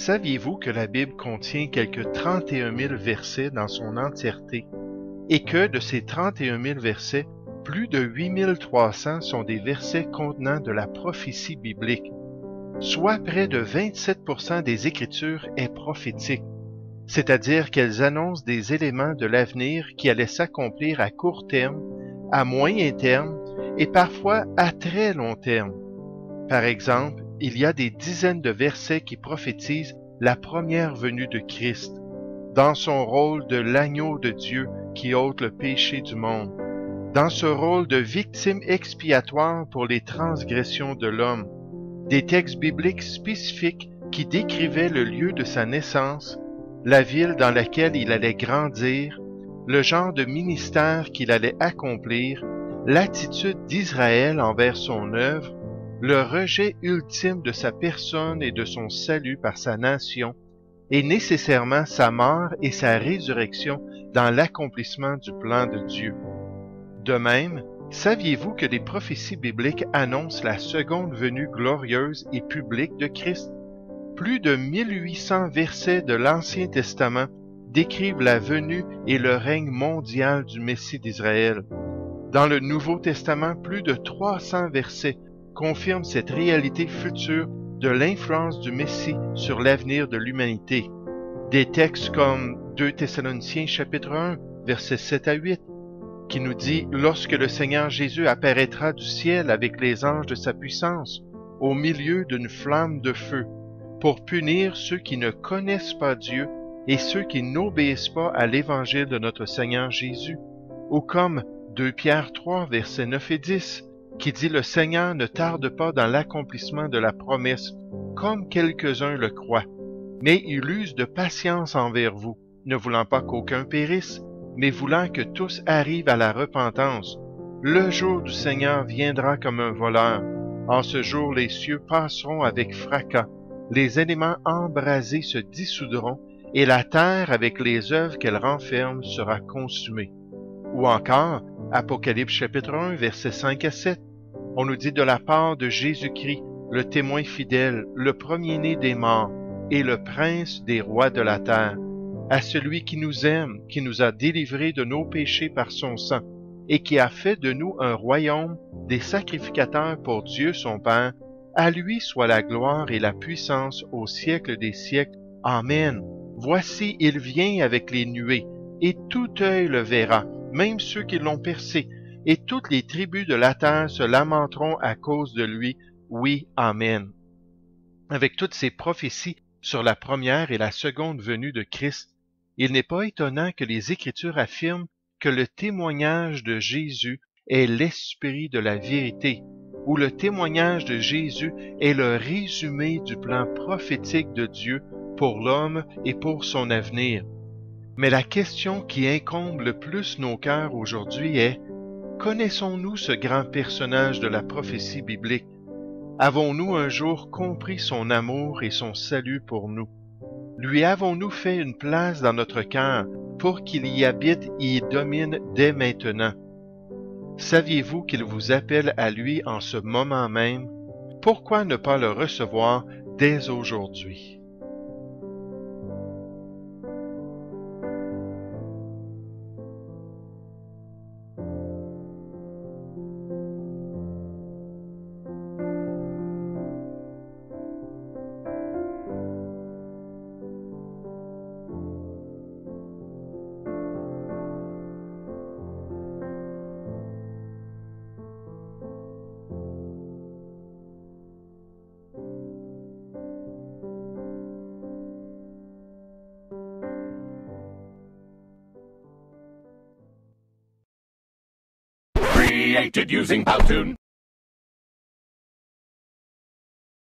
Saviez-vous que la Bible contient quelques 31 000 versets dans son entièreté et que de ces 31 000 versets, plus de 8 300 sont des versets contenant de la prophétie biblique, soit près de 27% des Écritures est prophétique, c'est-à-dire qu'elles annoncent des éléments de l'avenir qui allaient s'accomplir à court terme, à moyen terme et parfois à très long terme. Par exemple, il y a des dizaines de versets qui prophétisent la première venue de Christ, dans son rôle de l'agneau de Dieu qui ôte le péché du monde, dans ce rôle de victime expiatoire pour les transgressions de l'homme, des textes bibliques spécifiques qui décrivaient le lieu de sa naissance, la ville dans laquelle il allait grandir, le genre de ministère qu'il allait accomplir, l'attitude d'Israël envers son œuvre, le rejet ultime de sa personne et de son salut par sa nation, et nécessairement sa mort et sa résurrection dans l'accomplissement du plan de Dieu. De même, saviez-vous que les prophéties bibliques annoncent la seconde venue glorieuse et publique de Christ? Plus de 1800 versets de l'Ancien Testament décrivent la venue et le règne mondial du Messie d'Israël. Dans le Nouveau Testament, plus de 300 versets confirment cette réalité future de l'influence du Messie sur l'avenir de l'humanité. Des textes comme 2 Thessaloniciens chapitre 1, versets 7 à 8, qui nous dit « Lorsque le Seigneur Jésus apparaîtra du ciel avec les anges de sa puissance, au milieu d'une flamme de feu, pour punir ceux qui ne connaissent pas Dieu et ceux qui n'obéissent pas à l'évangile de notre Seigneur Jésus. » Ou comme 2 Pierre 3, versets 9 et 10, qui dit « Le Seigneur ne tarde pas dans l'accomplissement de la promesse, comme quelques-uns le croient, mais il use de patience envers vous, ne voulant pas qu'aucun périsse, mais voulant que tous arrivent à la repentance. Le jour du Seigneur viendra comme un voleur. En ce jour, les cieux passeront avec fracas, les éléments embrasés se dissoudront, et la terre, avec les œuvres qu'elle renferme, sera consumée. » Ou encore, Apocalypse chapitre 1, versets 5 à 7. On nous dit de la part de Jésus-Christ, le témoin fidèle, le premier-né des morts et le prince des rois de la terre, à celui qui nous aime, qui nous a délivrés de nos péchés par son sang, et qui a fait de nous un royaume, des sacrificateurs pour Dieu son Père, à lui soit la gloire et la puissance au siècle des siècles. Amen. Voici, il vient avec les nuées, et tout œil le verra, même ceux qui l'ont percé, et toutes les tribus de la terre se lamenteront à cause de lui. Oui, Amen. Avec toutes ces prophéties sur la première et la seconde venue de Christ, il n'est pas étonnant que les Écritures affirment que le témoignage de Jésus est l'esprit de la vérité, ou le témoignage de Jésus est le résumé du plan prophétique de Dieu pour l'homme et pour son avenir. Mais la question qui incombe le plus nos cœurs aujourd'hui est: connaissons-nous ce grand personnage de la prophétie biblique? Avons-nous un jour compris son amour et son salut pour nous? Lui avons-nous fait une place dans notre cœur pour qu'il y habite et y domine dès maintenant? Saviez-vous qu'il vous appelle à lui en ce moment même? Pourquoi ne pas le recevoir dès aujourd'hui? Created using Powtoon.